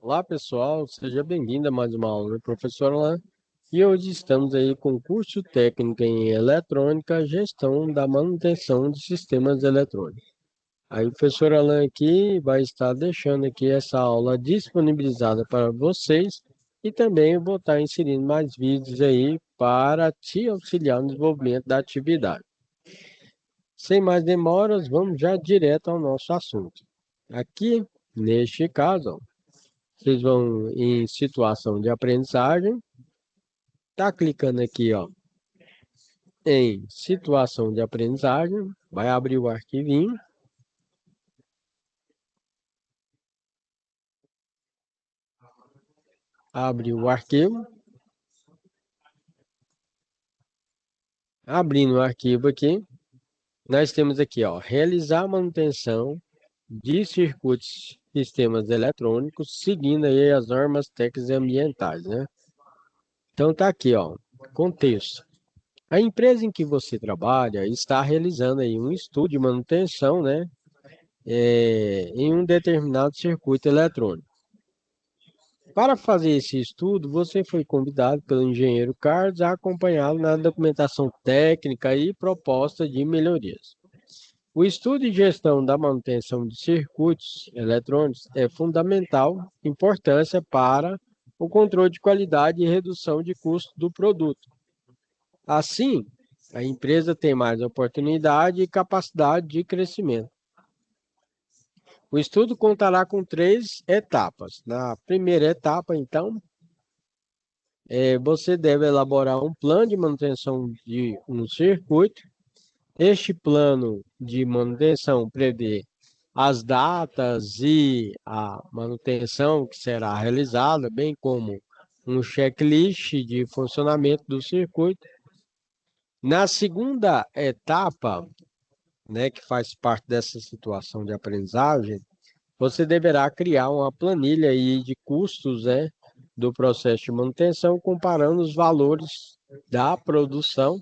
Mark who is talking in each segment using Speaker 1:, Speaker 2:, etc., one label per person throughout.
Speaker 1: Olá pessoal, seja bem-vindo a mais uma aula do professor Alan. E hoje estamos aí com o curso técnico em eletrônica, gestão da manutenção de sistemas eletrônicos. Aí o professor Alan aqui vai estar deixando aqui essa aula disponibilizada para vocês e também eu vou estar inserindo mais vídeos aí para te auxiliar no desenvolvimento da atividade. Sem mais demoras, vamos já direto ao nosso assunto. Aqui, neste caso, ó, vocês vão em situação de aprendizagem, tá clicando aqui, ó, em situação de aprendizagem, vai abrir o arquivinho, abre o arquivo, abrindo o arquivo aqui, nós temos aqui, ó, realizar manutenção de circuitos sistemas eletrônicos, seguindo aí as normas técnicas e ambientais, né? Então tá aqui, ó, contexto. A empresa em que você trabalha está realizando aí um estudo de manutenção, né, em um determinado circuito eletrônico. Para fazer esse estudo, você foi convidado pelo engenheiro Carlos a acompanhá-lo na documentação técnica e proposta de melhorias. O estudo e gestão da manutenção de circuitos eletrônicos é fundamental importância para o controle de qualidade e redução de custo do produto. Assim, a empresa tem mais oportunidade e capacidade de crescimento. O estudo contará com 3 etapas. Na primeira etapa, então, você deve elaborar um plano de manutenção de um circuito. Este plano de manutenção prevê as datas e a manutenção que será realizada, bem como um checklist de funcionamento do circuito. Na segunda etapa, né, que faz parte dessa situação de aprendizagem, você deverá criar uma planilha aí de custos, né, do processo de manutenção, comparando os valores da produção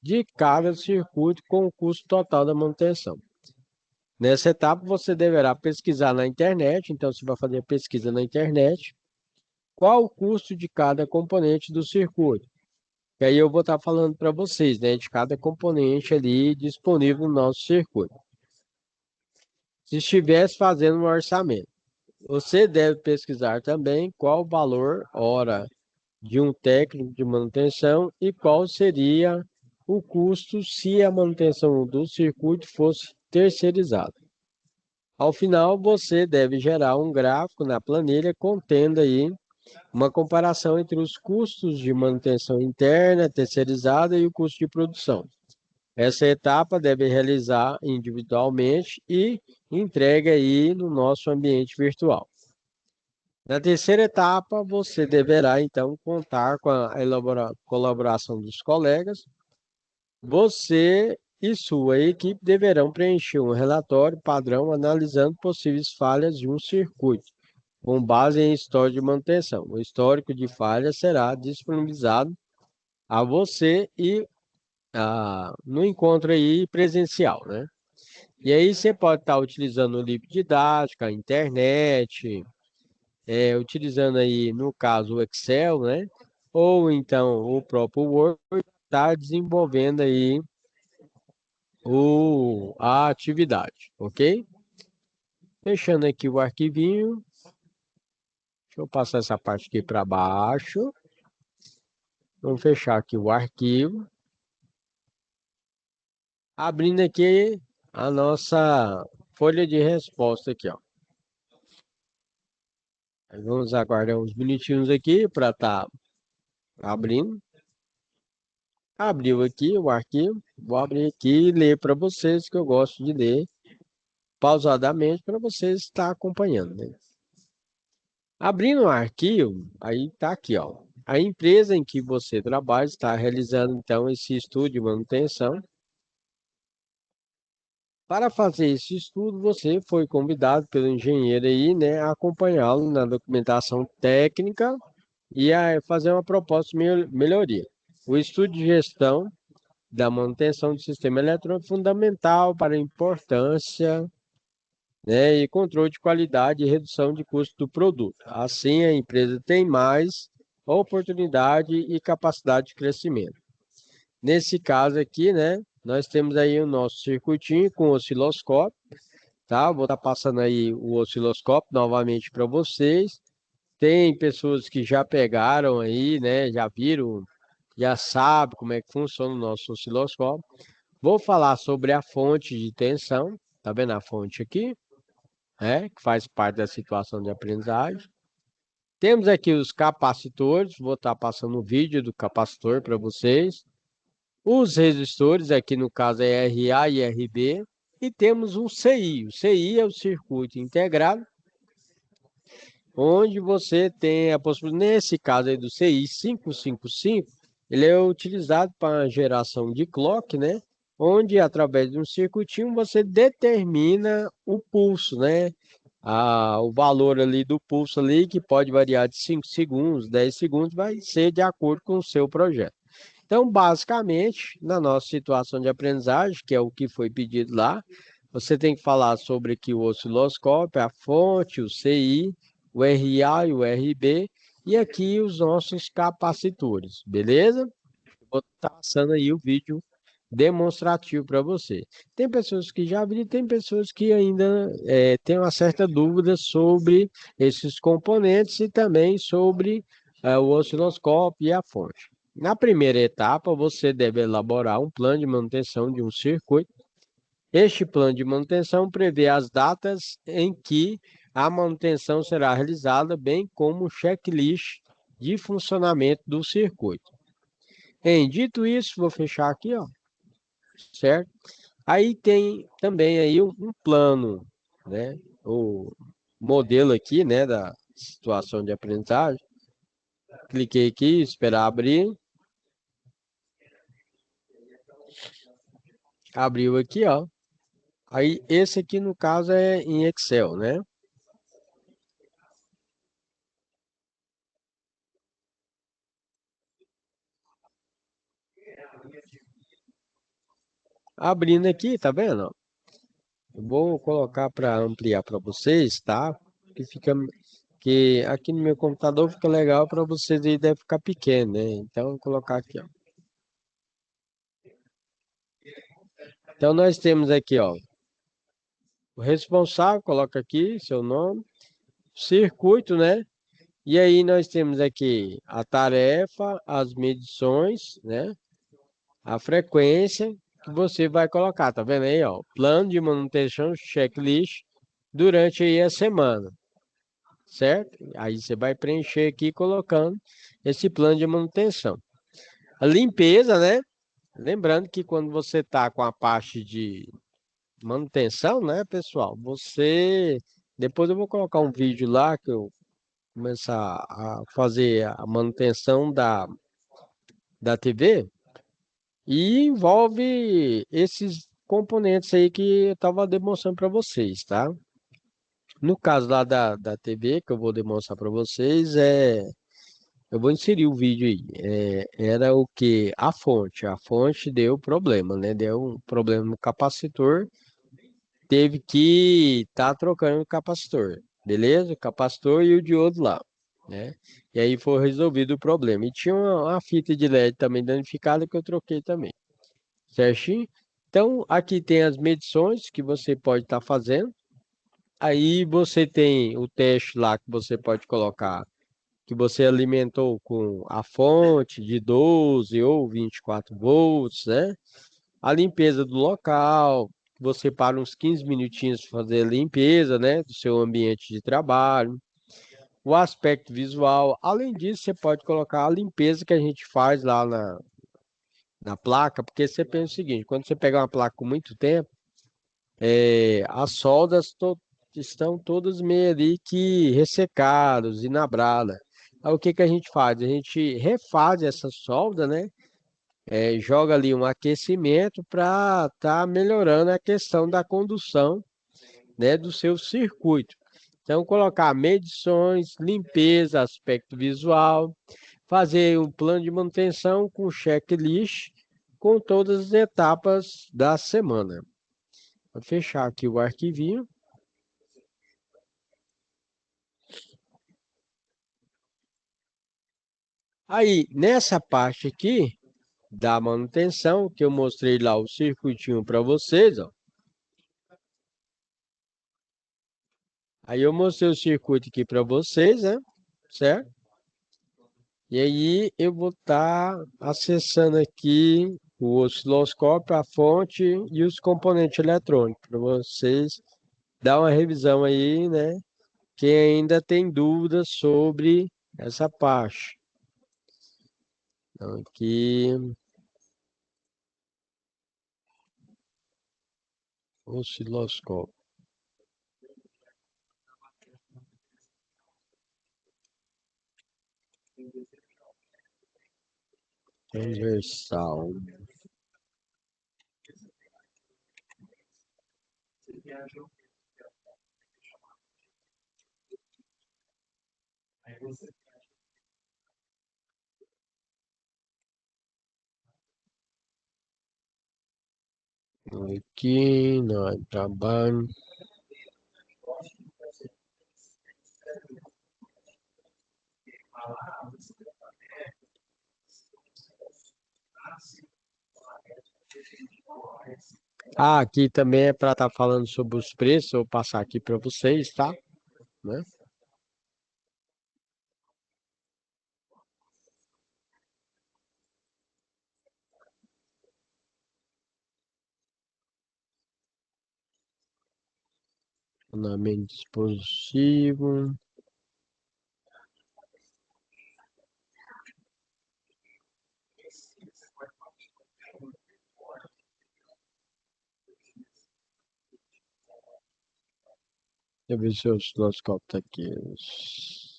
Speaker 1: de cada circuito com o custo total da manutenção. Nessa etapa, você deverá pesquisar na internet, então você vai fazer a pesquisa na internet, qual o custo de cada componente do circuito. E aí eu vou estar falando para vocês, né, de cada componente ali disponível no nosso circuito. Se estivesse fazendo um orçamento, você deve pesquisar também qual o valor hora de um técnico de manutenção e qual seria o custo se a manutenção do circuito fosse terceirizada. Ao final, você deve gerar um gráfico na planilha contendo aí uma comparação entre os custos de manutenção interna, terceirizada e o custo de produção. Essa etapa deve realizar individualmente e entregue aí no nosso ambiente virtual. Na terceira etapa, você deverá então contar com a colaboração dos colegas. Você e sua equipe deverão preencher um relatório padrão analisando possíveis falhas de um circuito, com base em história de manutenção. O histórico de falhas será disponibilizado a você e no encontro aí presencial, né? E aí você pode estar utilizando o livro didático, a internet, utilizando aí, no caso, o Excel, né? Ou então o próprio Word, está desenvolvendo aí a atividade, ok? Fechando aqui o arquivinho, deixa eu passar essa parte aqui para baixo. Vamos fechar aqui o arquivo. Abrindo aqui a nossa folha de resposta aqui, ó. Vamos aguardar uns minutinhos aqui para estar abrindo. Abriu aqui o arquivo. Vou abrir aqui e ler para vocês, que eu gosto de ler pausadamente para vocês estar acompanhando, né? Abrindo o arquivo, aí está aqui, ó. A empresa em que você trabalha está realizando, então, esse estudo de manutenção. Para fazer esse estudo, você foi convidado pelo engenheiro aí, né, a acompanhá-lo na documentação técnica e a fazer uma proposta de melhoria. O estudo de gestão da manutenção do sistema eletrônico é fundamental para a importância né, e controle de qualidade e redução de custo do produto. Assim, a empresa tem mais oportunidade e capacidade de crescimento. Nesse caso aqui, né, nós temos aí o nosso circuitinho com osciloscópio, tá? Vou estar passando aí o osciloscópio novamente para vocês. Tem pessoas que já pegaram aí, né, já viram, já sabem como é que funciona o nosso osciloscópio. Vou falar sobre a fonte de tensão, tá vendo a fonte aqui? Que faz parte da situação de aprendizagem. Temos aqui os capacitores, vou estar passando o vídeo do capacitor para vocês. Os resistores, aqui no caso é RA e RB. E temos um CI. O CI é o circuito integrado, onde você tem a possibilidade, nesse caso aí do CI 555, ele é utilizado para geração de clock, né? Onde através de um circuitinho você determina o pulso, né? O valor ali do pulso ali, que pode variar de 5 segundos, 10 segundos, vai ser de acordo com o seu projeto. Então, basicamente, na nossa situação de aprendizagem, que é o que foi pedido lá, você tem que falar sobre aqui o osciloscópio, a fonte, o CI, o RA e o RB, e aqui os nossos capacitores, beleza? Vou estar passando aí o vídeo demonstrativo para você. Tem pessoas que já viram, tem pessoas que ainda têm uma certa dúvida sobre esses componentes e também sobre o osciloscópio e a fonte. Na primeira etapa, você deve elaborar um plano de manutenção de um circuito. Este plano de manutenção prevê as datas em que a manutenção será realizada, bem como o checklist de funcionamento do circuito. Dito isso, vou fechar aqui, ó, certo? Aí tem também aí um plano, né? O modelo aqui, né, da situação de aprendizagem. Cliquei aqui, esperar abrir. Abriu aqui, ó. Aí esse aqui no caso é em Excel, né? Abrindo aqui, tá vendo? Eu vou colocar para ampliar para vocês, tá? Que aqui no meu computador fica legal para vocês aí deve ficar pequeno, né? Então vou colocar aqui, ó. Então nós temos aqui, ó, o responsável, coloca aqui seu nome, circuito, né? E aí nós temos aqui a tarefa, as medições, né? A frequência que você vai colocar, tá vendo aí, ó? Plano de manutenção, checklist durante aí a semana, certo? Aí você vai preencher aqui colocando esse plano de manutenção. A limpeza, né? Lembrando que quando você tá com a parte de manutenção, né, pessoal? Depois eu vou colocar um vídeo lá que eu começar a fazer a manutenção da TV e envolve esses componentes aí que eu estava demonstrando para vocês, tá? No caso lá da TV que eu vou demonstrar para vocês, eu vou inserir o vídeo aí. Era o que? A fonte. A fonte deu problema, né? Deu um problema no capacitor, teve que estar trocando o capacitor, beleza? O capacitor e o diodo lá, né? E aí foi resolvido o problema. E tinha uma fita de LED também danificada que eu troquei também, certinho? Então, aqui tem as medições que você pode estar fazendo. Aí você tem o teste lá que você pode colocar, que você alimentou com a fonte de 12 ou 24 volts, né? A limpeza do local, você para uns 15 minutinhos para fazer a limpeza, né, do seu ambiente de trabalho. O aspecto visual, além disso, você pode colocar a limpeza que a gente faz lá na placa, porque você pensa o seguinte, quando você pegar uma placa com muito tempo, as soldas estão todas meio ali que ressecadas, inabradas. Aí o que que a gente faz? A gente refaz essa solda, né? Joga ali um aquecimento para estar melhorando a questão da condução, né, do seu circuito. Então, colocar medições, limpeza, aspecto visual, fazer um plano de manutenção com checklist, com todas as etapas da semana. Vou fechar aqui o arquivinho. Aí, nessa parte aqui da manutenção, que eu mostrei lá o circuitinho para vocês, ó. Aí eu mostrei o circuito aqui para vocês, né? Certo? E aí eu vou estar acessando aqui o osciloscópio, a fonte e os componentes eletrônicos, para vocês dar uma revisão aí, né? Quem ainda tem dúvidas sobre essa parte. Então, aqui, osciloscópio transversal. Aqui, no trabalho. Ah, aqui também é para estar falando sobre os preços, eu vou passar aqui para vocês, tá? Né? Funcionamento dispositivo. Deixa eu ver se o osciloscópio está aqui.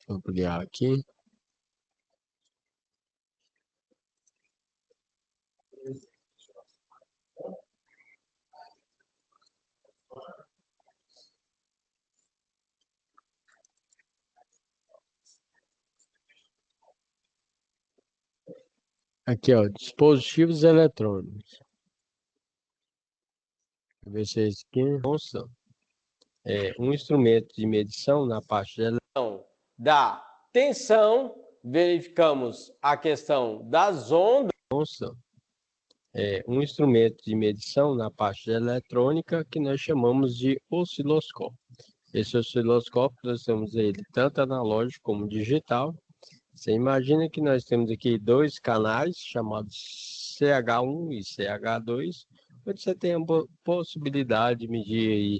Speaker 1: Vou ampliar aqui. Aqui, ó, dispositivos eletrônicos. Deixa eu ver se é esse aqui. Nossa, é um instrumento de medição na parte de da tensão, verificamos a questão das ondas. Nossa, é um instrumento de medição na parte de eletrônica que nós chamamos de osciloscópio. Esse osciloscópio, nós temos ele tanto analógico como digital. Você imagina que nós temos aqui dois canais chamados CH1 e CH2, onde você tem a possibilidade de medir aí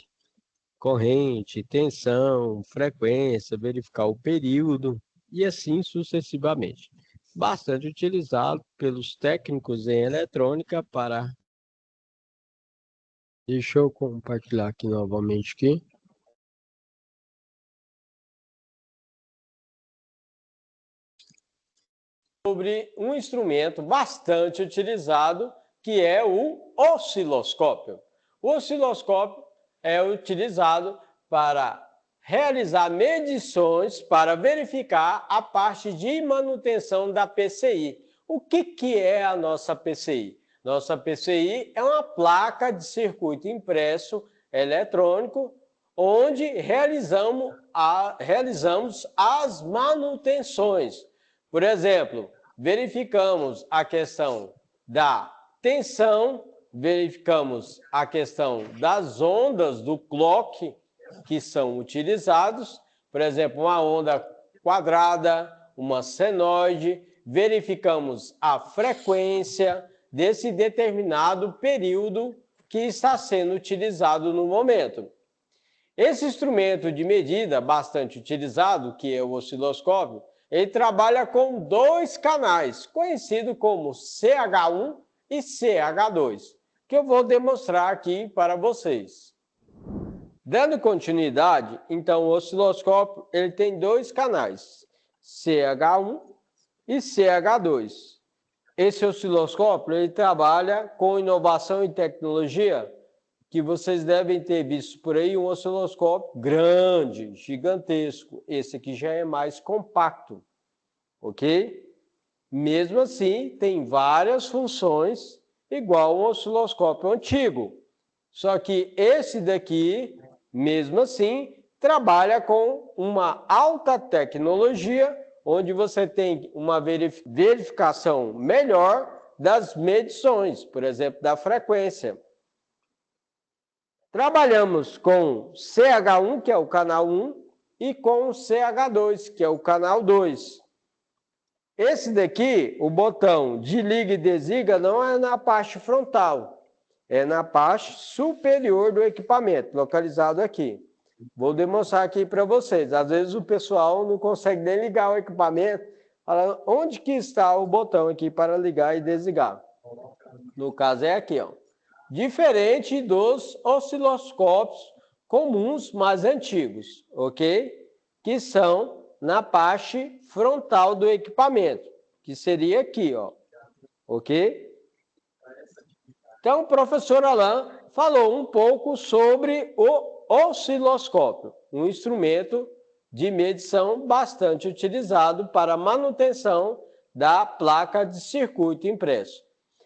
Speaker 1: corrente, tensão, frequência, verificar o período e assim sucessivamente. Bastante utilizado pelos técnicos em eletrônica para... Deixa eu compartilhar aqui novamente aqui. Sobre um instrumento bastante utilizado, que é o osciloscópio. O osciloscópio é utilizado para realizar medições para verificar a parte de manutenção da PCI. O que é a nossa PCI? Nossa PCI é uma placa de circuito impresso eletrônico onde realizamos as manutenções. Por exemplo, verificamos a questão da tensão, verificamos a questão das ondas do clock que são utilizados, por exemplo, uma onda quadrada, uma senoide, verificamos a frequência desse determinado período que está sendo utilizado no momento. Esse instrumento de medida bastante utilizado, que é o osciloscópio, ele trabalha com dois canais, conhecido como CH1 e CH2, que eu vou demonstrar aqui para vocês. Dando continuidade, então o osciloscópio ele tem dois canais, CH1 e CH2. Esse osciloscópio ele trabalha com inovação e tecnologia que vocês devem ter visto por aí, um osciloscópio grande, gigantesco. Esse aqui já é mais compacto, ok? mesmo assim, tem várias funções igual um osciloscópio antigo. Só que esse daqui, mesmo assim, trabalha com uma alta tecnologia, onde você tem uma verificação melhor das medições, por exemplo, da frequência. Trabalhamos com CH1, que é o canal 1, e com CH2, que é o canal 2. Esse daqui, o botão de liga e desliga, não é na parte frontal, é na parte superior do equipamento, localizado aqui. Vou demonstrar aqui para vocês. Às vezes o pessoal não consegue nem ligar o equipamento, fala, onde que está o botão aqui para ligar e desligar? No caso é aqui, ó. Diferente dos osciloscópios comuns, mais antigos, ok? Que são na parte frontal do equipamento, que seria aqui, ó, ok? Então, o professor Alain falou um pouco sobre o osciloscópio, um instrumento de medição bastante utilizado para manutenção da placa de circuito impresso.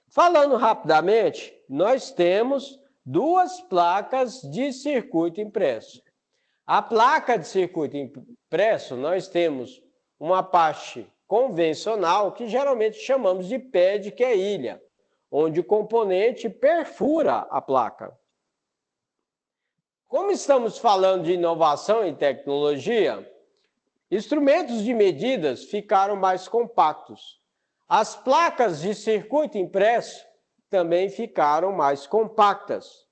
Speaker 1: Falando rapidamente, nós temos duas placas de circuito impresso. A placa de circuito impresso, nós temos uma parte convencional, que geralmente chamamos de pad, que é ilha, onde o componente perfura a placa. Como estamos falando de inovação e tecnologia, instrumentos de medidas ficaram mais compactos. As placas de circuito impresso também ficaram mais compactas,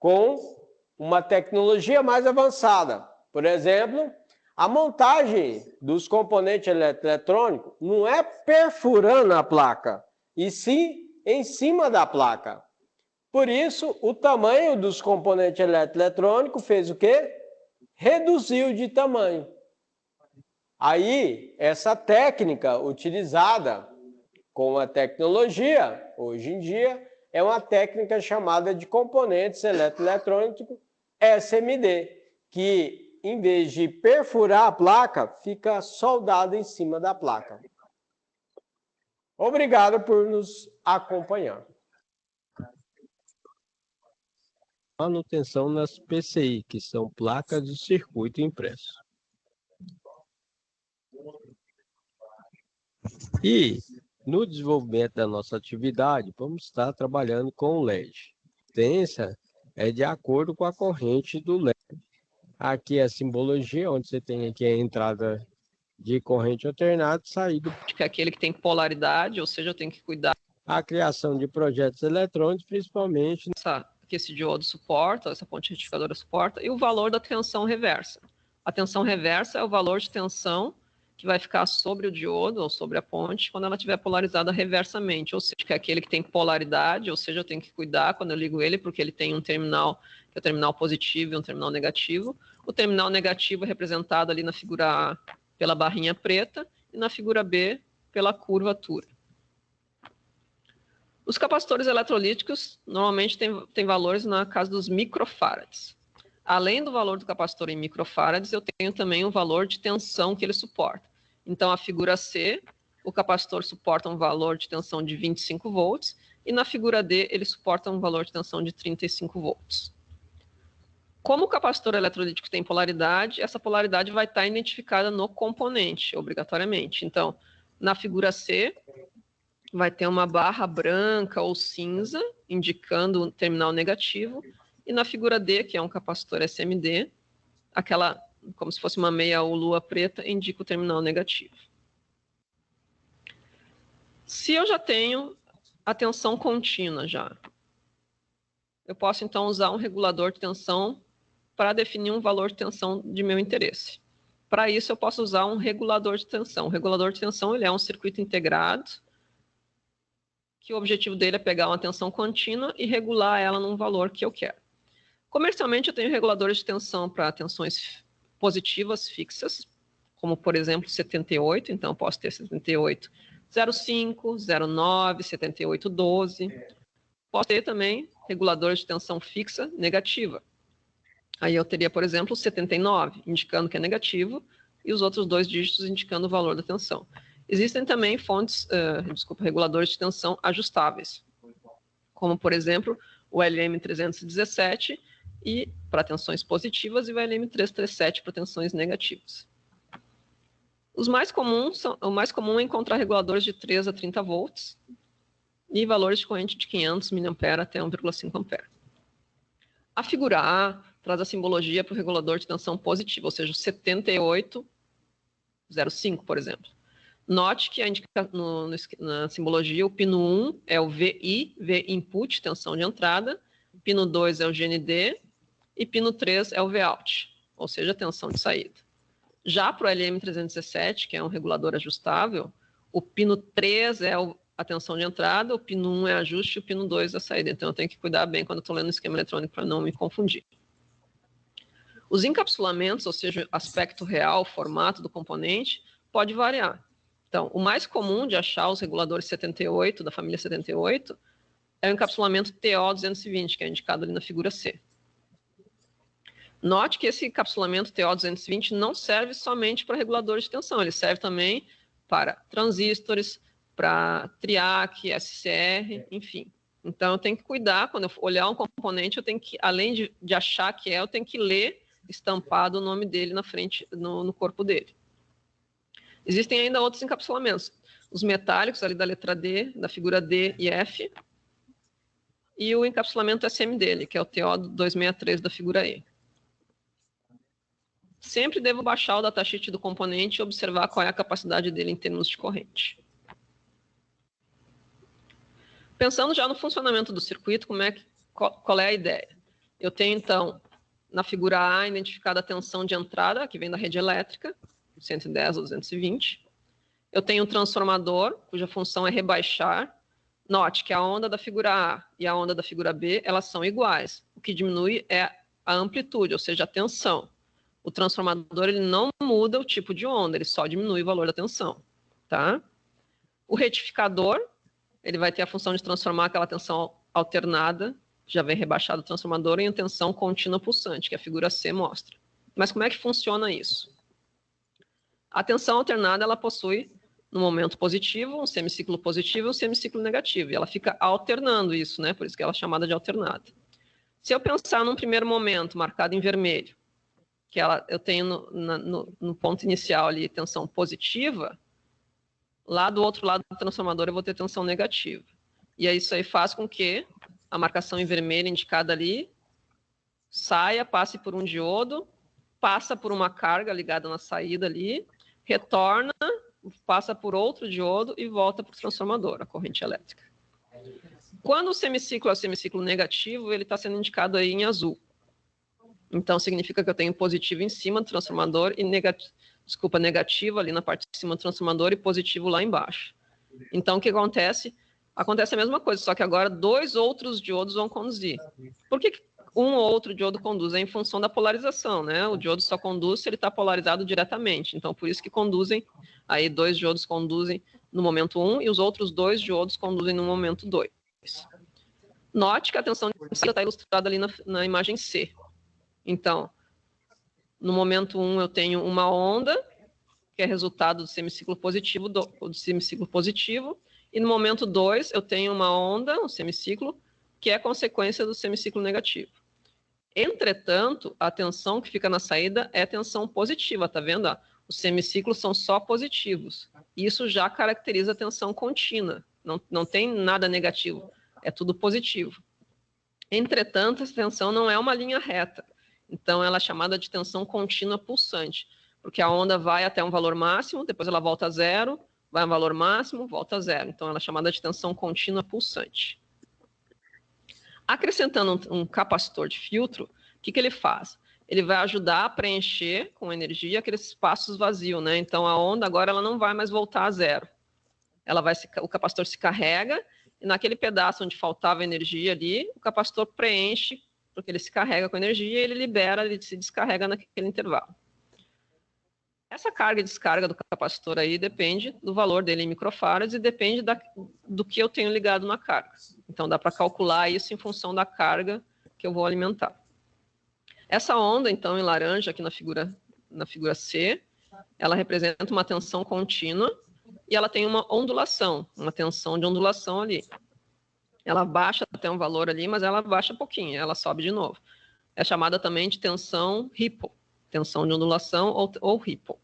Speaker 1: com uma tecnologia mais avançada. Por exemplo, a montagem dos componentes eletrônicos não é perfurando a placa, e sim em cima da placa. Por isso, o tamanho dos componentes eletrônicos fez o quê? Reduziu de tamanho. Aí, essa técnica utilizada com a tecnologia, hoje em dia, é uma técnica chamada de componentes eletroeletrônicos SMD, que em vez de perfurar a placa, fica soldado em cima da placa. Obrigado por nos acompanhar. Manutenção nas PCI, que são placas de circuito impresso. E no desenvolvimento da nossa atividade, vamos estar trabalhando com o LED. A potência é de acordo com a corrente do LED. Aqui é a simbologia, onde você tem aqui a entrada de corrente alternada e saída.
Speaker 2: Que é aquele que tem polaridade, ou seja, eu tenho que cuidar.
Speaker 1: A criação de projetos eletrônicos, principalmente.
Speaker 2: Que esse diodo suporta, essa ponte retificadora suporta, e o valor da tensão reversa. A tensão reversa é o valor de tensão que vai ficar sobre o diodo ou sobre a ponte quando ela estiver polarizada reversamente, ou seja, que é aquele que tem polaridade, ou seja, eu tenho que cuidar quando eu ligo ele, porque ele tem um terminal, que é o terminal positivo e um terminal negativo. O terminal negativo é representado ali na figura A pela barrinha preta e na figura B pela curvatura. Os capacitores eletrolíticos normalmente têm valores na casa dos microfarads. Além do valor do capacitor em microfarads, eu tenho também o valor de tensão que ele suporta. Então, a figura C, o capacitor suporta um valor de tensão de 25 volts, e na figura D, ele suporta um valor de tensão de 35 volts. Como o capacitor eletrolítico tem polaridade, essa polaridade vai estar identificada no componente, obrigatoriamente. Então, na figura C, vai ter uma barra branca ou cinza, indicando o terminal negativo, e na figura D, que é um capacitor SMD, aquela, como se fosse uma meia ou lua preta, indica o terminal negativo. Se eu já tenho a tensão contínua já, eu posso então usar um regulador de tensão para definir um valor de tensão de meu interesse. Para isso, eu posso usar um regulador de tensão. O regulador de tensão ele é um circuito integrado, que o objetivo dele é pegar uma tensão contínua e regular ela num valor que eu quero. Comercialmente, eu tenho reguladores de tensão para tensões positivas fixas, como, por exemplo, 78. Então, eu posso ter 78,05, 0,9, 78,12. Posso ter também reguladores de tensão fixa negativa. Aí eu teria, por exemplo, 79, indicando que é negativo, e os outros dois dígitos indicando o valor da tensão. Existem também reguladores de tensão ajustáveis, como, por exemplo, o LM317 e para tensões positivas e o LM337 para tensões negativas. O mais comum é encontrar reguladores de 3 a 30 volts e valores de corrente de 500 mA até 1,5 A. A figura A traz a simbologia para o regulador de tensão positiva, ou seja, o 7805, por exemplo. Note que na simbologia o pino 1 é o VI, V input, tensão de entrada, pino 2 é o GND e pino 3 é o Vout, ou seja, tensão de saída. Já para o LM317, que é um regulador ajustável, o pino 3 é a tensão de entrada, o pino 1 é ajuste e o pino 2 é a saída. Então eu tenho que cuidar bem quando eu estou lendo o esquema eletrônico para não me confundir. Os encapsulamentos, ou seja, o aspecto real, o formato do componente, pode variar. Então, o mais comum de achar os reguladores 78, da família 78, é o encapsulamento TO220, que é indicado ali na figura C. Note que esse encapsulamento TO220 não serve somente para reguladores de tensão, ele serve também para transistores, para TRIAC, SCR, enfim. Então, eu tenho que cuidar, quando eu olhar um componente, eu tenho que, além de achar que eu tenho que ler estampado o nome dele na frente, no corpo dele. Existem ainda outros encapsulamentos, os metálicos ali da letra D, da figura D e F, e o encapsulamento SM dele, que é o TO263 da figura E. Sempre devo baixar o datasheet do componente e observar qual é a capacidade dele em termos de corrente. Pensando já no funcionamento do circuito, qual é a ideia? Eu tenho, então, na figura A, identificada a tensão de entrada, que vem da rede elétrica, 110 ou 220. Eu tenho um transformador, cuja função é rebaixar. Note que a onda da figura A e a onda da figura B, elas são iguais. O que diminui é a amplitude, ou seja, a tensão. O transformador ele não muda o tipo de onda, ele só diminui o valor da tensão. Tá? O retificador, ele vai ter a função de transformar aquela tensão alternada, já vem rebaixado o transformador, em tensão contínua pulsante, que a figura C mostra. Mas como é que funciona isso? A tensão alternada, ela possui, no momento positivo, um semiciclo positivo e um semiciclo negativo. E ela fica alternando isso, né? Por isso que ela é chamada de alternada. Se eu pensar num primeiro momento, marcado em vermelho, que eu tenho no ponto inicial ali tensão positiva, lá do outro lado do transformador eu vou ter tensão negativa. E aí isso aí faz com que a marcação em vermelho indicada ali saia, passe por um diodo, passa por uma carga ligada na saída ali, retorna, passa por outro diodo e volta para o transformador, a corrente elétrica. Quando o semiciclo é o semiciclo negativo, ele está sendo indicado aí em azul. Então, significa que eu tenho positivo em cima do transformador e negativo ali na parte de cima do transformador e positivo lá embaixo. Então, o que acontece? Acontece a mesma coisa, só que agora 2 outros diodos vão conduzir. Por que um ou outro diodo conduz? É em função da polarização, né? O diodo só conduz se ele está polarizado diretamente. Então, por isso que conduzem, aí 2 diodos conduzem no momento 1 e os outros 2 diodos conduzem no momento 2. Note que a tensão de saída está ilustrada ali na imagem C. Então, no momento 1 eu tenho uma onda, que é resultado do semiciclo positivo, e no momento 2 eu tenho uma onda, um semiciclo, que é consequência do semiciclo negativo. Entretanto, a tensão que fica na saída é tensão positiva, tá vendo? Os semiciclos são só positivos. Isso já caracteriza a tensão contínua, não tem nada negativo, é tudo positivo. Entretanto, essa tensão não é uma linha reta. Então, ela é chamada de tensão contínua pulsante, porque a onda vai até um valor máximo, depois ela volta a zero, vai a um valor máximo, volta a zero. Então, ela é chamada de tensão contínua pulsante. Acrescentando um capacitor de filtro, o que ele faz? Ele vai ajudar a preencher com energia aqueles espaços vazios, né? Então, a onda agora ela não vai mais voltar a zero. O capacitor se carrega e naquele pedaço onde faltava energia ali, o capacitor preenche, porque ele se carrega com energia e ele libera, ele se descarrega naquele intervalo. Essa carga e descarga do capacitor aí depende do valor dele em microfarads e depende do que eu tenho ligado na carga. Então, dá para calcular isso em função da carga que eu vou alimentar. Essa onda, então, em laranja, aqui na figura C, ela representa uma tensão contínua e ela tem uma ondulação, uma tensão de ondulação ali. Ela baixa até um valor ali, mas ela baixa pouquinho, ela sobe de novo. É chamada também de tensão ripple, tensão de ondulação ou ripple.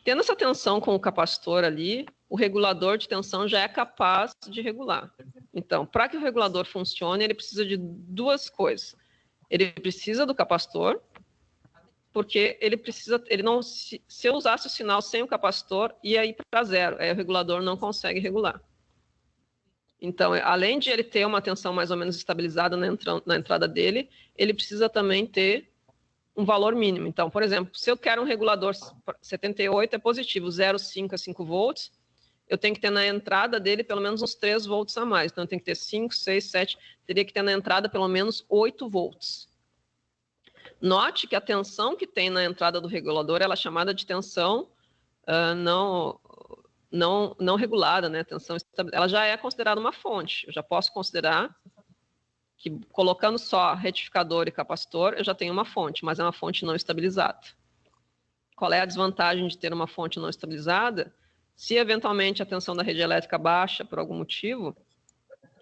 Speaker 2: Tendo essa tensão com o capacitor ali, o regulador de tensão já é capaz de regular. Então, para que o regulador funcione, ele precisa de duas coisas. Ele precisa do capacitor, porque se eu usasse o sinal sem o capacitor, ia ir para zero, aí o regulador não consegue regular. Então, além de ele ter uma tensão mais ou menos estabilizada na entrada dele, ele precisa também ter um valor mínimo. Então, por exemplo, se eu quero um regulador 78 é positivo, 0,5 a 5 volts, eu tenho que ter na entrada dele pelo menos uns 3 volts a mais. Então, eu tenho que ter 5, 6, 7, teria que ter na entrada pelo menos 8 volts. Note que a tensão que tem na entrada do regulador, ela é chamada de tensão não regulada, né? Tensão ela já é considerada uma fonte. Eu já posso considerar que colocando só retificador e capacitor, eu já tenho uma fonte, mas é uma fonte não estabilizada. Qual é a desvantagem de ter uma fonte não estabilizada? Se eventualmente a tensão da rede elétrica baixa por algum motivo,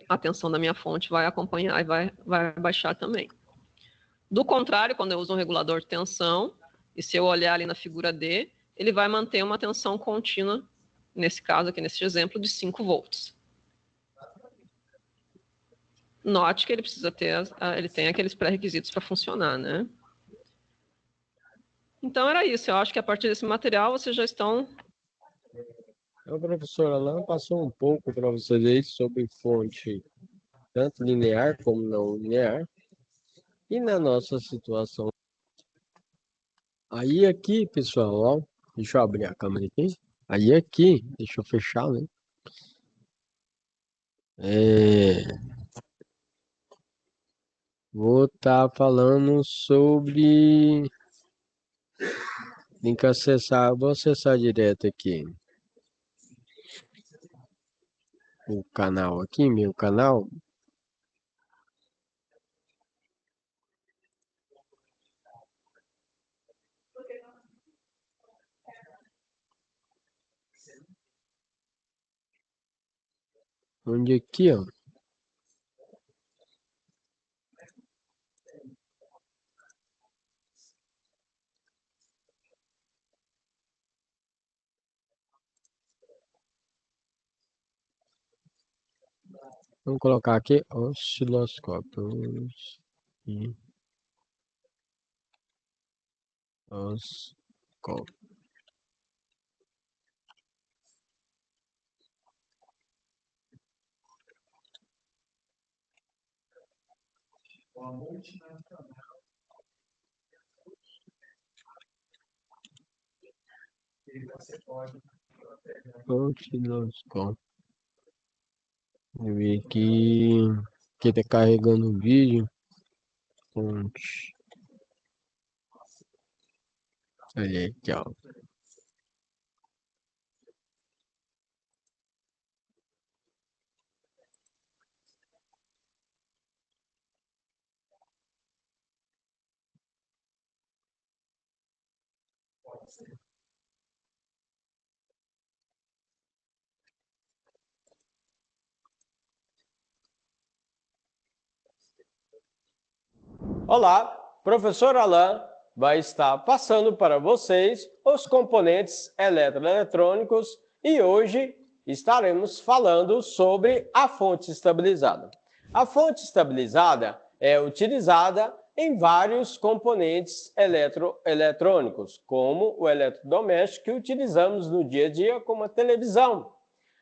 Speaker 2: a tensão da minha fonte vai acompanhar e vai baixar também. Do contrário, quando eu uso um regulador de tensão, e se eu olhar ali na figura D, ele vai manter uma tensão contínua, nesse caso aqui, nesse exemplo, de 5 volts. Note que ele precisa ter, ele tem aqueles pré-requisitos para funcionar, né? Então era isso. Eu acho que a partir desse material vocês já estão.
Speaker 1: O professor Alan passou um pouco para vocês aí sobre fonte tanto linear como não linear. E na nossa situação. Aí aqui, pessoal, ó, deixa eu abrir a câmera aqui. Aí aqui, deixa eu fechar, né? Vou estar falando sobre. Tem que acessar, vou acessar direto aqui o canal aqui, meu canal. Onde aqui, ó. Vamos colocar aqui osciloscópio. Osciloscópio. Osciloscópio. Eu vi que tá carregando o vídeo. Fonte. Olha aqui, ó. Olá, professor Alan vai estar passando para vocês os componentes eletroeletrônicos e hoje estaremos falando sobre a fonte estabilizada. A fonte estabilizada é utilizada em vários componentes eletroeletrônicos, como o eletrodoméstico que utilizamos no dia a dia, como a televisão.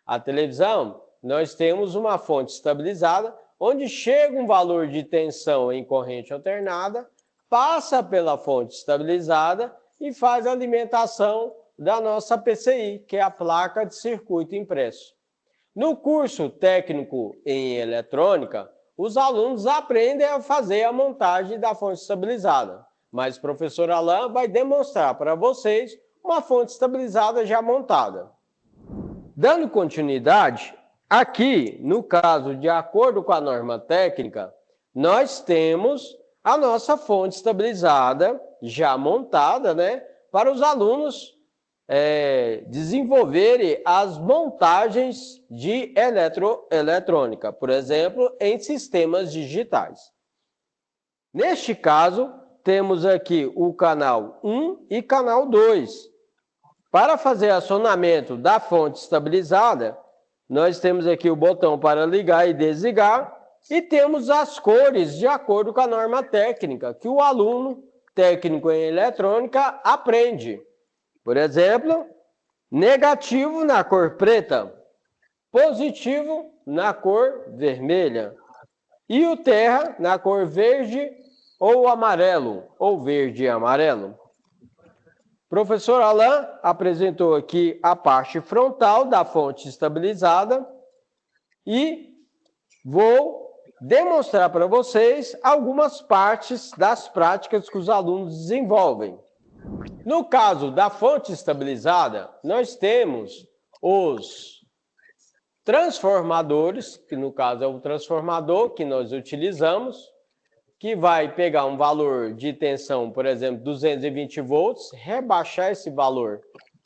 Speaker 1: A televisão, nós temos uma fonte estabilizada onde chega um valor de tensão em corrente alternada, passa pela fonte estabilizada e faz a alimentação da nossa PCI, que é a placa de circuito impresso. No curso técnico em eletrônica, os alunos aprendem a fazer a montagem da fonte estabilizada, mas o professor Alan vai demonstrar para vocês uma fonte estabilizada já montada. Dando continuidade, aqui, no caso, de acordo com a norma técnica, nós temos a nossa fonte estabilizada já montada, né, para os alunos desenvolverem as montagens de eletrônica, por exemplo, em sistemas digitais. Neste caso, temos aqui o canal 1 e canal 2. Para fazer acionamento da fonte estabilizada, nós temos aqui o botão para ligar e desligar e temos as cores de acordo com a norma técnica que o aluno técnico em eletrônica aprende. Por exemplo, negativo na cor preta, positivo na cor vermelha e o terra na cor verde ou amarelo, ou verde e amarelo. Professor Alain apresentou aqui a parte frontal da fonte estabilizada e vou demonstrar para vocês algumas partes das práticas que os alunos desenvolvem. No caso da fonte estabilizada, nós temos os transformadores, que no caso é o transformador que nós utilizamos, que vai pegar um valor de tensão, por exemplo, 220 volts, rebaixar esse valor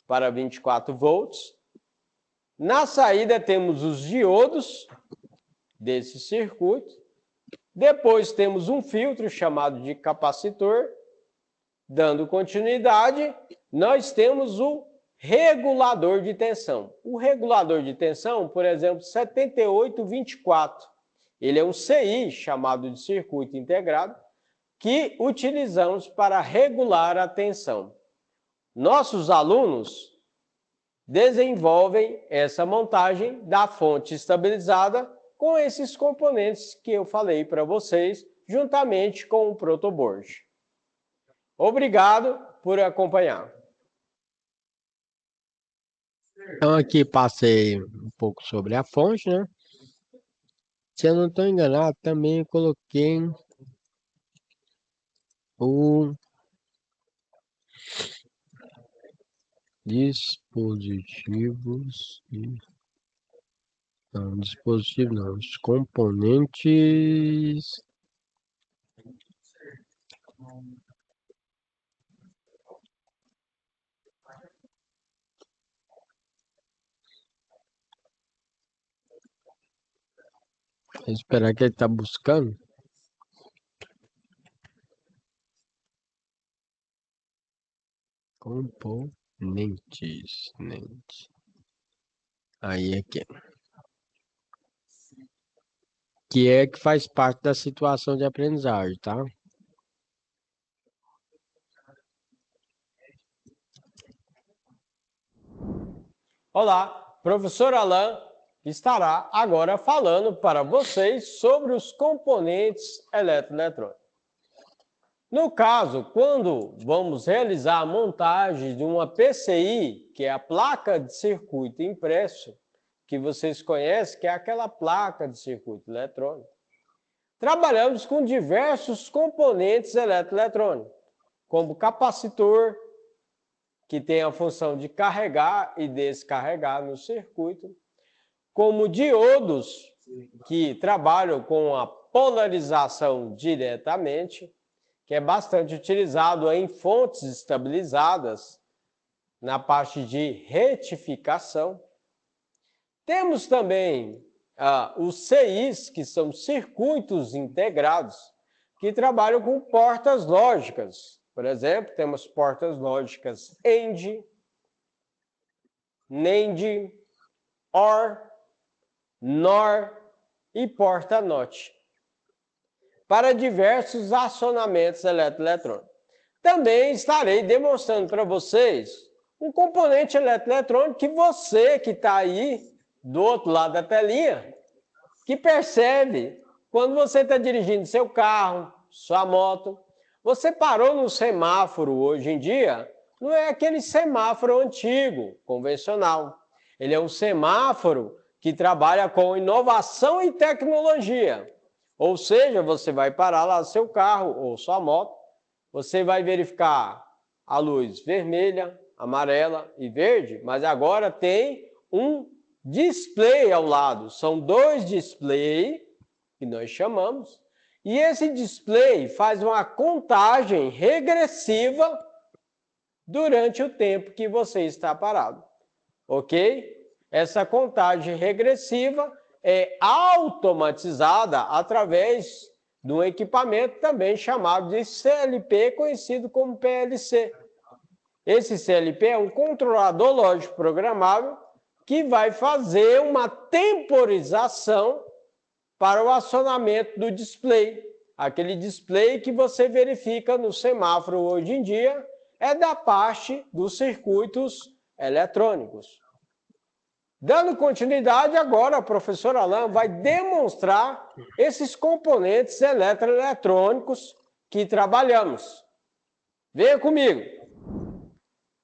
Speaker 1: para 24 volts. Na saída temos os diodos desse circuito. Depois temos um filtro chamado de capacitor. Dando continuidade, nós temos o regulador de tensão. O regulador de tensão, por exemplo, 7824. Ele é um CI, chamado de circuito integrado, que utilizamos para regular a tensão. Nossos alunos desenvolvem essa montagem da fonte estabilizada com esses componentes que eu falei para vocês, juntamente com o protoboard. Obrigado por acompanhar.
Speaker 3: Então, aqui passei um pouco sobre a fonte, né? Se eu não estou enganado, também coloquei o dispositivos. Não, dispositivo não, os componentes. Vou esperar que ele está buscando. Componentes. Aí aqui. Que é que faz parte da situação de aprendizagem, tá?
Speaker 1: Olá, professor Alain estará agora falando para vocês sobre os componentes eletroeletrônicos. No caso, quando vamos realizar a montagem de uma PCI, que é a placa de circuito impresso, que vocês conhecem, que é aquela placa de circuito eletrônico, trabalhamos com diversos componentes eletroeletrônicos, como capacitor, que tem a função de carregar e descarregar no circuito, como diodos, que trabalham com a polarização diretamente, que é bastante utilizado em fontes estabilizadas, na parte de retificação. Temos também os CIs, que são circuitos integrados, que trabalham com portas lógicas. Por exemplo, temos portas lógicas AND, NAND, OR, NOR e porta NOT, para diversos acionamentos eletroeletrônicos. Também estarei demonstrando para vocês um componente eletroeletrônico que você que está aí do outro lado da telinha, que percebe quando você está dirigindo seu carro, sua moto, você parou no semáforo hoje em dia, não é aquele semáforo antigo, convencional. Ele é um semáforo que trabalha com inovação e tecnologia. Ou seja, você vai parar lá seu carro ou sua moto, você vai verificar a luz vermelha, amarela e verde, mas agora tem um display ao lado. São dois displays, que nós chamamos, e esse display faz uma contagem regressiva durante o tempo que você está parado, ok? Essa contagem regressiva é automatizada através de um equipamento também chamado de CLP, conhecido como PLC. Esse CLP é um controlador lógico programável que vai fazer uma temporização para o acionamento do display. Aquele display que você verifica no semáforo hoje em dia é da parte dos circuitos eletrônicos. Dando continuidade, agora o professor Alain vai demonstrar esses componentes eletroeletrônicos que trabalhamos. Venha comigo.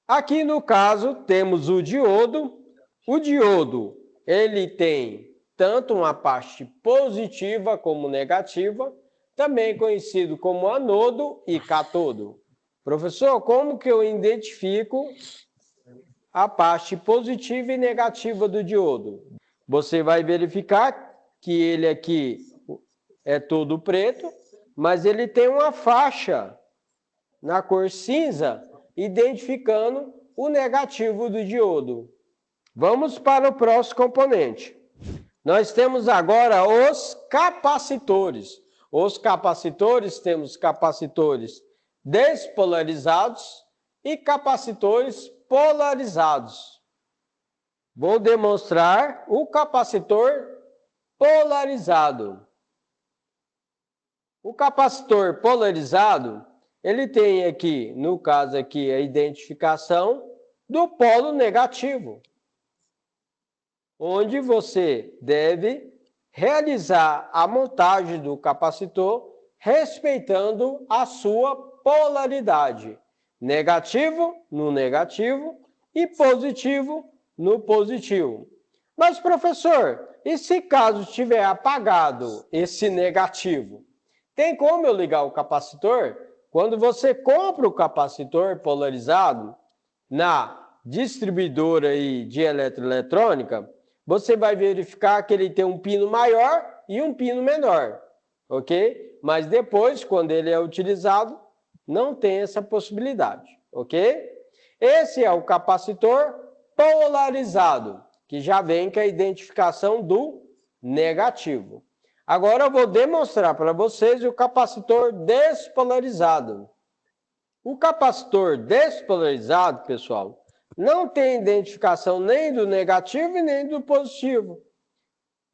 Speaker 1: Aqui no caso temos o diodo. O diodo, ele tem tanto uma parte positiva como negativa, também conhecido como anodo e catodo. Professor, como que eu identifico a parte positiva e negativa do diodo? Você vai verificar que ele aqui é todo preto, mas ele tem uma faixa na cor cinza, identificando o negativo do diodo. Vamos para o próximo componente. Nós temos agora os capacitores. Os capacitores, temos capacitores despolarizados e capacitores polarizados. Vou demonstrar o capacitor polarizado. O capacitor polarizado, ele tem aqui, no caso aqui, a identificação do polo negativo, onde você deve realizar a montagem do capacitor respeitando a sua polaridade. Negativo no negativo e positivo no positivo. Mas, professor, e se caso estiver apagado esse negativo? Tem como eu ligar o capacitor? Quando você compra o capacitor polarizado na distribuidora aí de eletroeletrônica, você vai verificar que ele tem um pino maior e um pino menor, ok? Mas depois, quando ele é utilizado, não tem essa possibilidade, ok? Esse é o capacitor polarizado, que já vem com a identificação do negativo. Agora eu vou demonstrar para vocês o capacitor despolarizado. O capacitor despolarizado, pessoal, não tem identificação nem do negativo e nem do positivo.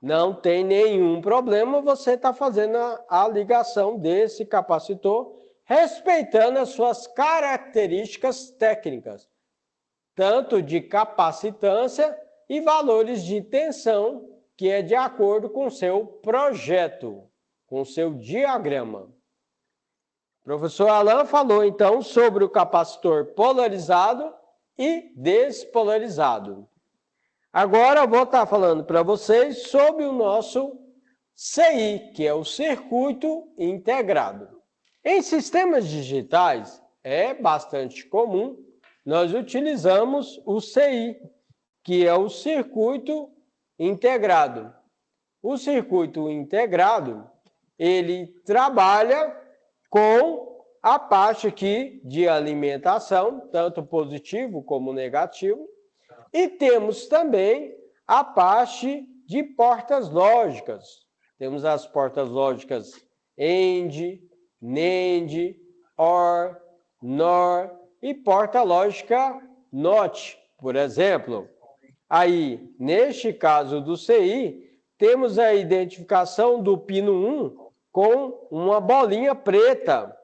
Speaker 1: Não tem nenhum problema você estar fazendo a ligação desse capacitor, respeitando as suas características técnicas, tanto de capacitância e valores de tensão, que é de acordo com o seu projeto, com o seu diagrama. O professor Alain falou, então, sobre o capacitor polarizado e despolarizado. Agora eu vou estar falando para vocês sobre o nosso CI, que é o circuito integrado. Em sistemas digitais, é bastante comum, nós utilizamos o CI, que é o circuito integrado. O circuito integrado, ele trabalha com a parte aqui de alimentação, tanto positivo como negativo, e temos também a parte de portas lógicas. Temos as portas lógicas AND, NAND, OR, NOR e porta lógica NOT, por exemplo. Aí, neste caso do CI, temos a identificação do pino 1 com uma bolinha preta.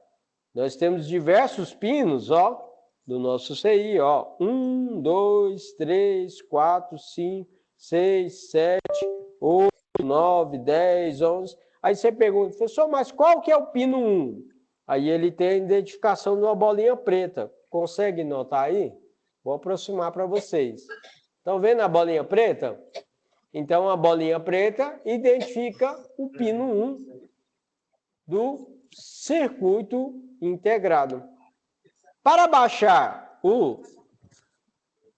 Speaker 1: Nós temos diversos pinos, ó, do nosso CI, ó. 1, 2, 3, 4, 5, 6, 7, 8, 9, 10, 11. Aí você pergunta, professor, mas qual que é o pino 1? Aí ele tem a identificação de uma bolinha preta. Consegue notar aí? Vou aproximar para vocês. Estão vendo a bolinha preta? Então, a bolinha preta identifica o pino 1 do circuito integrado. Para baixar o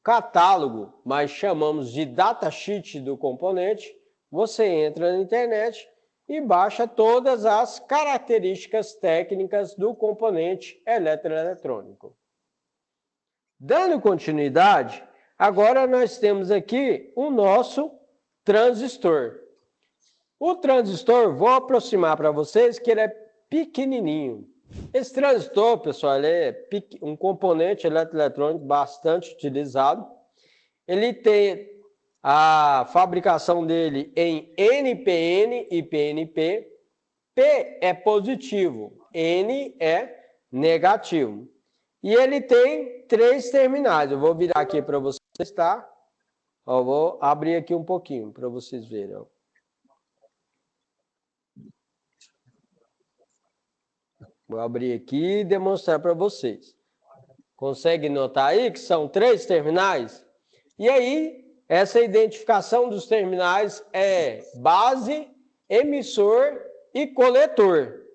Speaker 1: catálogo, mas chamamos de datasheet do componente, você entra na internet e baixa todas as características técnicas do componente eletroeletrônico. Dando continuidade, agora nós temos aqui o nosso transistor. O transistor, vou aproximar para vocês que ele é pequenininho. Esse transistor, pessoal, ele é um componente eletroeletrônico bastante utilizado. Ele tem a fabricação dele em NPN e PNP. P é positivo, N é negativo. E ele tem 3 terminais. Eu vou virar aqui para vocês, tá? Ó, vou abrir aqui um pouquinho para vocês verem. Ó. Vou abrir aqui e demonstrar para vocês. Consegue notar aí que são 3 terminais? E aí, essa identificação dos terminais é base, emissor e coletor.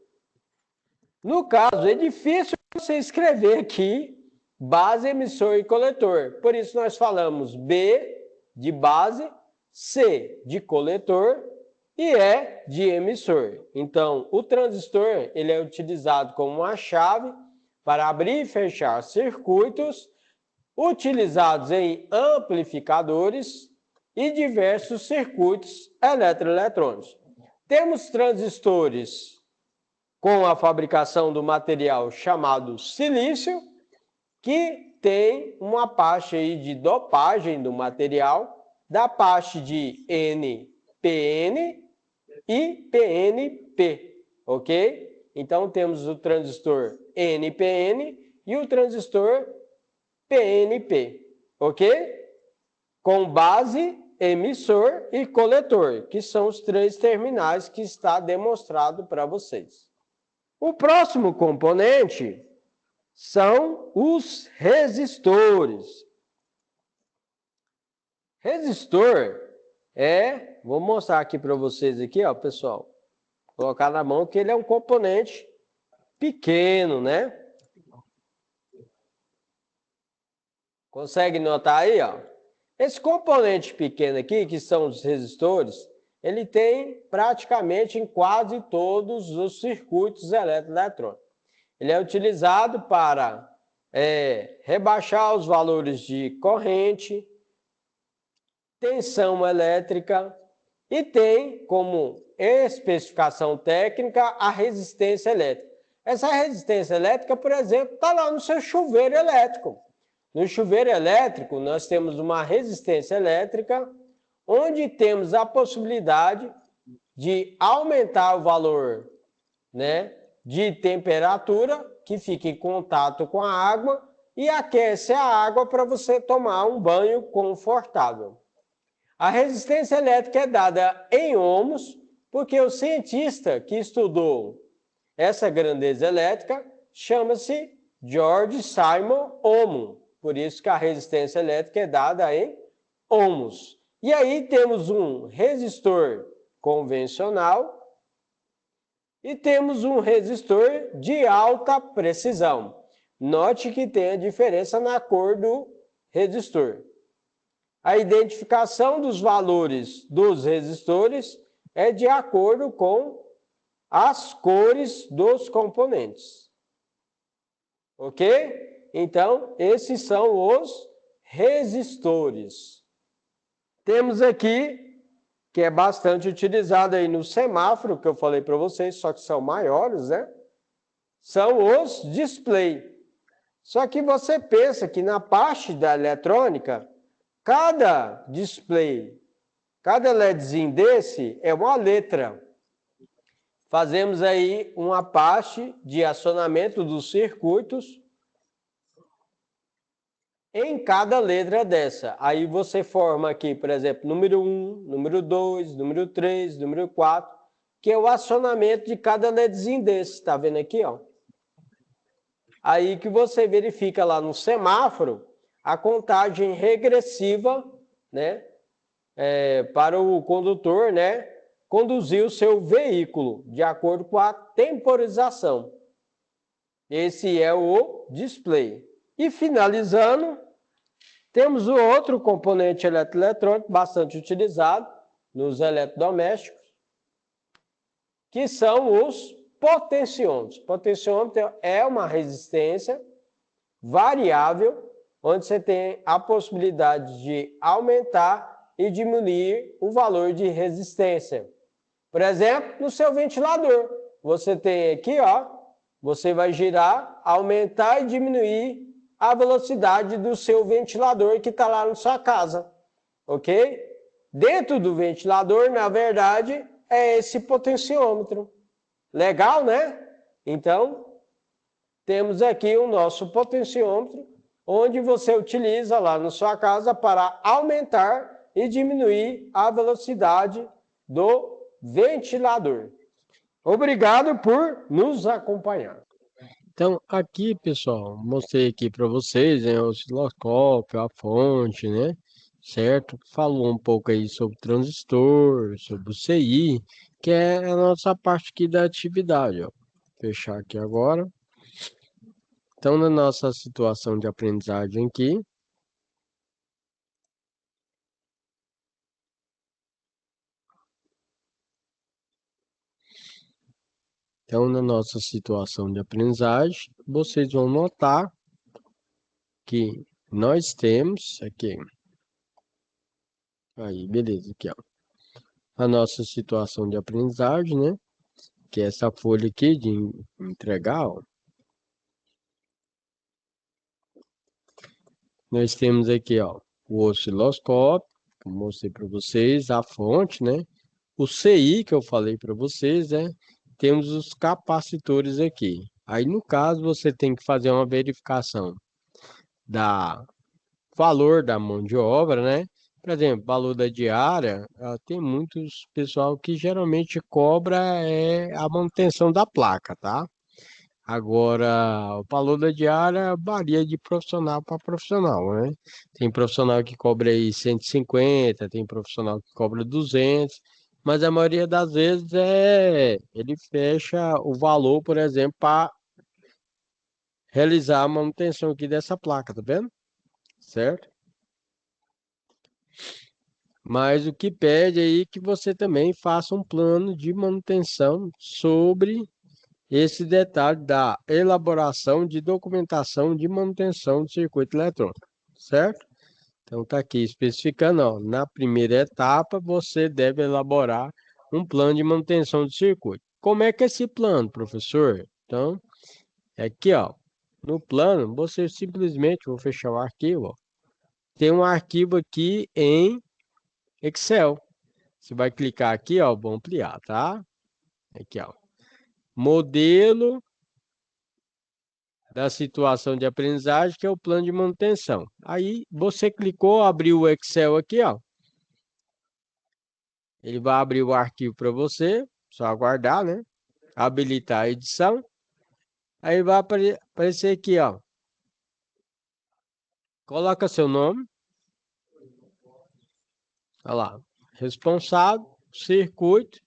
Speaker 1: No caso, é difícil você escrever aqui base, emissor e coletor. Por isso, nós falamos B de base, C de coletor e E de emissor. Então, o transistor ele é utilizado como uma chave para abrir e fechar circuitos utilizados em amplificadores e diversos circuitos eletroeletrônicos. Temos transistores com a fabricação do material chamado silício, que tem uma parte aí de dopagem do material, da parte de NPN e PNP, ok? Então, temos o transistor NPN e o transistor PNP, ok? Com base, emissor e coletor, que são os 3 terminais que está demonstrado para vocês. O próximo componente são os resistores. Resistor vou mostrar aqui para vocês aqui, ó, pessoal. Colocar na mão que ele é um componente pequeno, né? Consegue notar aí, ó? Esse componente pequeno aqui, que são os resistores, ele tem praticamente em quase todos os circuitos eletroeletrônicos. Ele é utilizado para rebaixar os valores de corrente, tensão elétrica e tem como especificação técnica a resistência elétrica. Essa resistência elétrica, por exemplo, está lá no seu chuveiro elétrico. No chuveiro elétrico, nós temos uma resistência elétrica, onde temos a possibilidade de aumentar o valor, né, de temperatura, que fica em contato com a água, e aquece a água para você tomar um banho confortável. A resistência elétrica é dada em ohms, porque o cientista que estudou essa grandeza elétrica chama-se George Simon Ohm. Por isso que a resistência elétrica é dada em ohms. E aí temos um resistor convencional e temos um resistor de alta precisão. Note que tem a diferença na cor do resistor. A identificação dos valores dos resistores é de acordo com as cores dos componentes. Ok? Então, esses são os resistores. Temos aqui, que é bastante utilizado aí no semáforo, que eu falei para vocês, só que são maiores, né? São os display. Só que você pensa que na parte da eletrônica, cada display, cada LEDzinho desse é uma letra. Fazemos aí uma parte de acionamento dos circuitos em cada letra dessa. Aí você forma aqui, por exemplo, número 1, número 2, número 3, número 4, que é o acionamento de cada LEDzinho desse. Tá vendo aqui, ó? Aí que você verifica lá no semáforo a contagem regressiva, né, para o condutor, né, conduzir o seu veículo de acordo com a temporização. Esse é o display. E finalizando, temos o outro componente eletroeletrônico bastante utilizado nos eletrodomésticos, que são os potenciômetros. Potenciômetro é uma resistência variável, onde você tem a possibilidade de aumentar e diminuir o valor de resistência. Por exemplo, no seu ventilador, você tem aqui, ó, você vai girar, aumentar e diminuir a velocidade do seu ventilador que está lá na sua casa, ok? Dentro do ventilador, na verdade, é esse potenciômetro. Legal, né? Então, temos aqui o nosso potenciômetro, onde você utiliza lá na sua casa para aumentar e diminuir a velocidade do ventilador. Obrigado por nos acompanhar.
Speaker 3: Então, aqui, pessoal, mostrei aqui para vocês, né, o osciloscópio, a fonte, né? Certo? Falou um pouco aí sobre o transistor, sobre o CI, que é a nossa parte aqui da atividade, ó. Fechar aqui agora. Então, na nossa situação de aprendizagem aqui, então, na nossa situação de aprendizagem, vocês vão notar que nós temos aqui, aí, beleza, aqui, ó, a nossa situação de aprendizagem, né? Que é essa folha aqui de entregar, ó. Nós temos aqui, ó, o osciloscópio, que eu mostrei para vocês, a fonte, né? O CI, que eu falei para vocês, né? Temos os capacitores aqui. Aí, no caso, você tem que fazer uma verificação da valor da mão de obra, né? Por exemplo, valor da diária, tem muitos pessoal que geralmente cobra a manutenção da placa, tá? Agora, o valor da diária varia de profissional para profissional, né? Tem profissional que cobra aí 150, tem profissional que cobra 200, mas a maioria das vezes ele fecha o valor, por exemplo, para realizar a manutenção aqui dessa placa, tá vendo? Certo? Mas o que pede aí que você também faça um plano de manutenção sobre esse detalhe da elaboração de documentação de manutenção do circuito eletrônico, certo? Então, está aqui especificando, ó, na primeira etapa, você deve elaborar um plano de manutenção do circuito. Como é que é esse plano, professor? Então, é aqui, ó, no plano, você simplesmente, vou fechar o arquivo, ó, tem um arquivo aqui em Excel. Você vai clicar aqui, ó, vou ampliar, tá? Aqui, ó, modelo da situação de aprendizagem, que é o plano de manutenção. Aí você clicou, abriu o Excel aqui, ó. Ele vai abrir o arquivo para você, só aguardar, né? Habilitar a edição. Aí vai aparecer aqui, ó. Coloca seu nome. Olha lá. Responsável, circuito.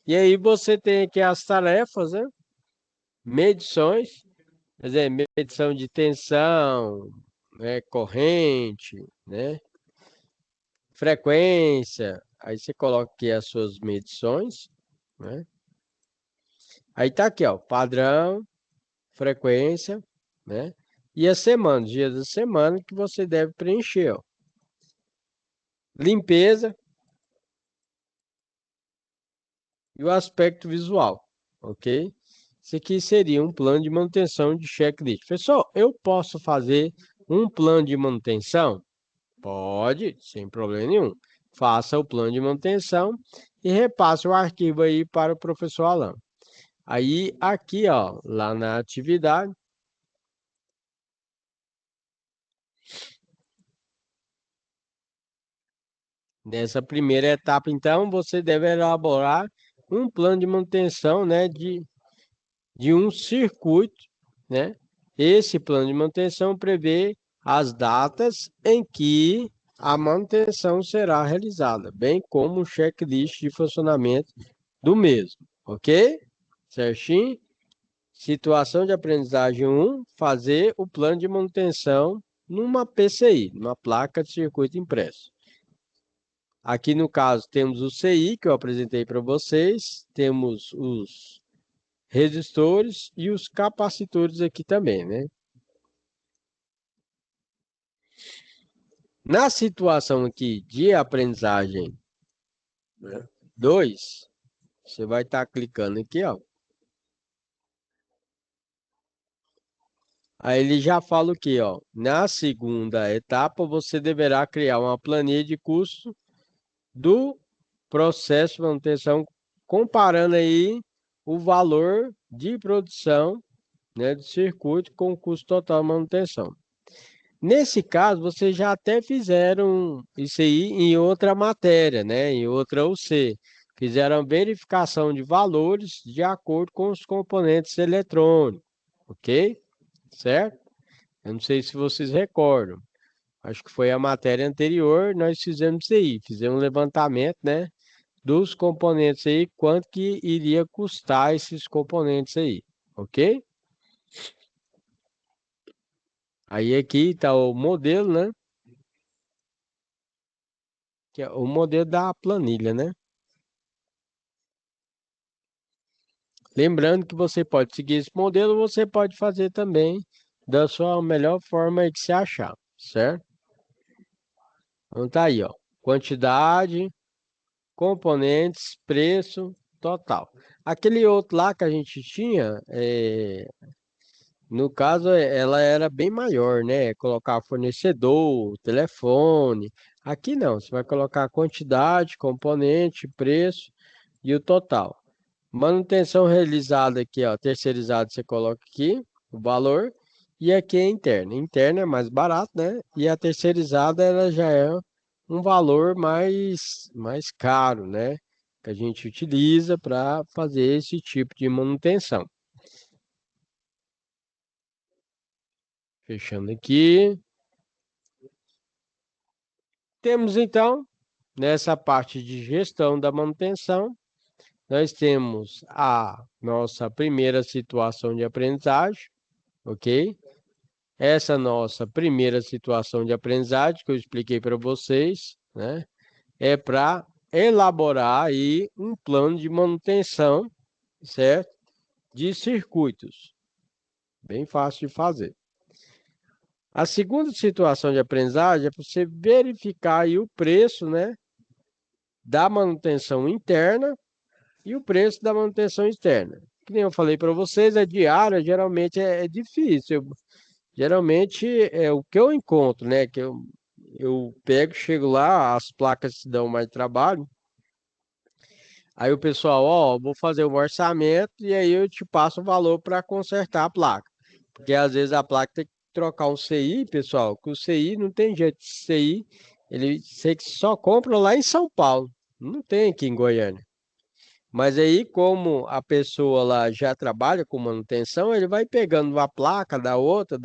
Speaker 3: E aí você tem aqui as tarefas, né? Medições. Quer dizer, medição de tensão, né? Corrente, né? Frequência, aí você coloca aqui as suas medições, né? Aí tá aqui, ó, padrão, frequência, né? E a semana, dias da semana que você deve preencher, ó. Limpeza e o aspecto visual, ok? Isso aqui seria um plano de manutenção de checklist. Pessoal, eu posso fazer um plano de manutenção? Pode, sem problema nenhum. Faça o plano de manutenção e repasse o arquivo aí para o professor Alan. Aí, aqui, ó, lá na atividade, nessa primeira etapa, então, você deve elaborar um plano de manutenção, né, de um circuito, né? Esse plano de manutenção prevê as datas em que a manutenção será realizada, bem como um checklist de funcionamento do mesmo, ok? Certinho? Situação de aprendizagem 1, fazer o plano de manutenção numa PCI, numa placa de circuito impresso. Aqui no caso temos o CI, que eu apresentei para vocês, temos os resistores e os capacitores aqui também, né?
Speaker 1: Na situação aqui de aprendizagem 2, você vai estar clicando aqui, ó. Aí ele já fala o quê, ó? Na segunda etapa, você deverá criar uma planilha de custo do processo de manutenção, comparando aí o valor de produção, né, do circuito com o custo total de manutenção. Nesse caso, vocês já até fizeram isso aí em outra matéria, né, em outra UC. Fizeram a verificação de valores de acordo com os componentes eletrônicos, ok? Certo? Eu não sei se vocês recordam. Acho que foi a matéria anterior, nós fizemos isso aí. Fizemos um levantamento, né, dos componentes aí, quanto que iria custar esses componentes aí, ok? Aí aqui está o modelo, né? Que é o modelo da planilha, né? Lembrando que você pode seguir esse modelo, você pode fazer também da sua melhor forma aí que você achar, certo? Então tá aí, ó. Quantidade, componentes, preço, total. Aquele outro lá que a gente tinha, no caso, ela era bem maior, né? Colocar fornecedor, telefone. Aqui não, você vai colocar quantidade, componente, preço e o total. Manutenção realizada aqui, ó, terceirizado, você coloca aqui o valor. E aqui é interna. Interna é mais barato, né? E a terceirizada, ela já é um valor mais caro, né? Que a gente utiliza para fazer esse tipo de manutenção. Fechando aqui. Temos então, nessa parte de gestão da manutenção, nós temos a nossa primeira situação de aprendizagem, ok? Essa nossa primeira situação de aprendizagem que eu expliquei para vocês, né, é para elaborar aí um plano de manutenção, certo? De circuitos. Bem fácil de fazer. A segunda situação de aprendizagem é para você verificar aí o preço, né, da manutenção interna e o preço da manutenção externa. Que nem eu falei para vocês, a diária geralmente é difícil. Geralmente é o que eu encontro, né? Que eu pego, chego lá, as placas se dão mais trabalho. Aí o pessoal, ó, vou fazer um orçamento e aí eu te passo o valor para consertar a placa. Porque às vezes a placa tem que trocar um CI, pessoal, que o CI não tem jeito de CI, ele sei que só compra lá em São Paulo, não tem aqui em Goiânia. Mas aí, como a pessoa lá já trabalha com manutenção, ele vai pegando uma placa da outra,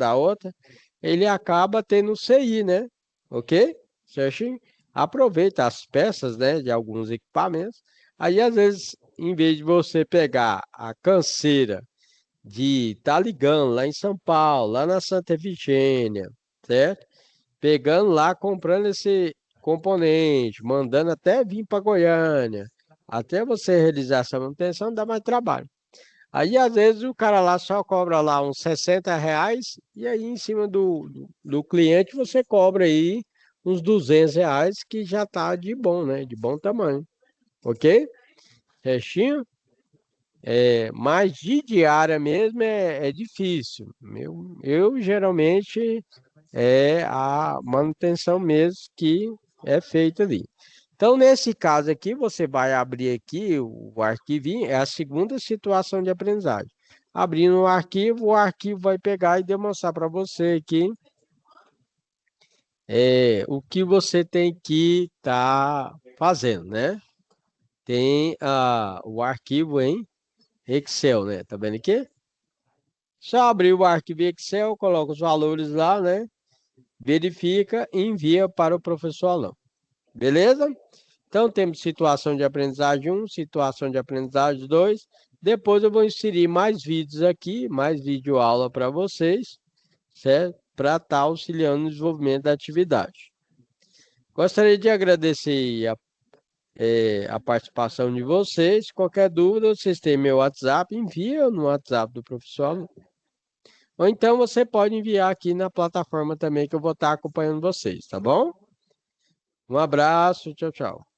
Speaker 1: ele acaba tendo CI, né? Ok? Certinho? Aproveita as peças, né, de alguns equipamentos. Aí, às vezes, em vez de você pegar a canseira de estar ligando lá em São Paulo, lá na Santa Efigênia, certo? Pegando lá, comprando esse componente, mandando até vir para Goiânia, até você realizar essa manutenção, dá mais trabalho. Aí, às vezes, o cara lá só cobra lá uns R$ 60, e aí, em cima do cliente, você cobra aí uns R$ 200, que já tá de bom, né? De bom tamanho. Ok? Restinho? Mas de diária mesmo é difícil. Eu geralmente é a manutenção mesmo que é feita ali. Então, nesse caso aqui, você vai abrir aqui o arquivinho, é a segunda situação de aprendizagem. Abrindo o arquivo vai pegar e demonstrar para você aqui o que você tem que estar fazendo, né? Tem o arquivo em Excel, né? Tá vendo aqui? Só abrir o arquivo Excel, coloca os valores lá, né? Verifica e envia para o professor Alan. Beleza? Então, temos situação de aprendizagem 1, situação de aprendizagem 2. Depois eu vou inserir mais vídeos aqui, mais vídeo aula para vocês, certo? Para estar auxiliando no desenvolvimento da atividade. Gostaria de agradecer a participação de vocês. Qualquer dúvida, vocês têm meu WhatsApp, envia no WhatsApp do professor Alan. Ou então você pode enviar aqui na plataforma também, que eu vou estar acompanhando vocês, tá bom? Um abraço, tchau, tchau.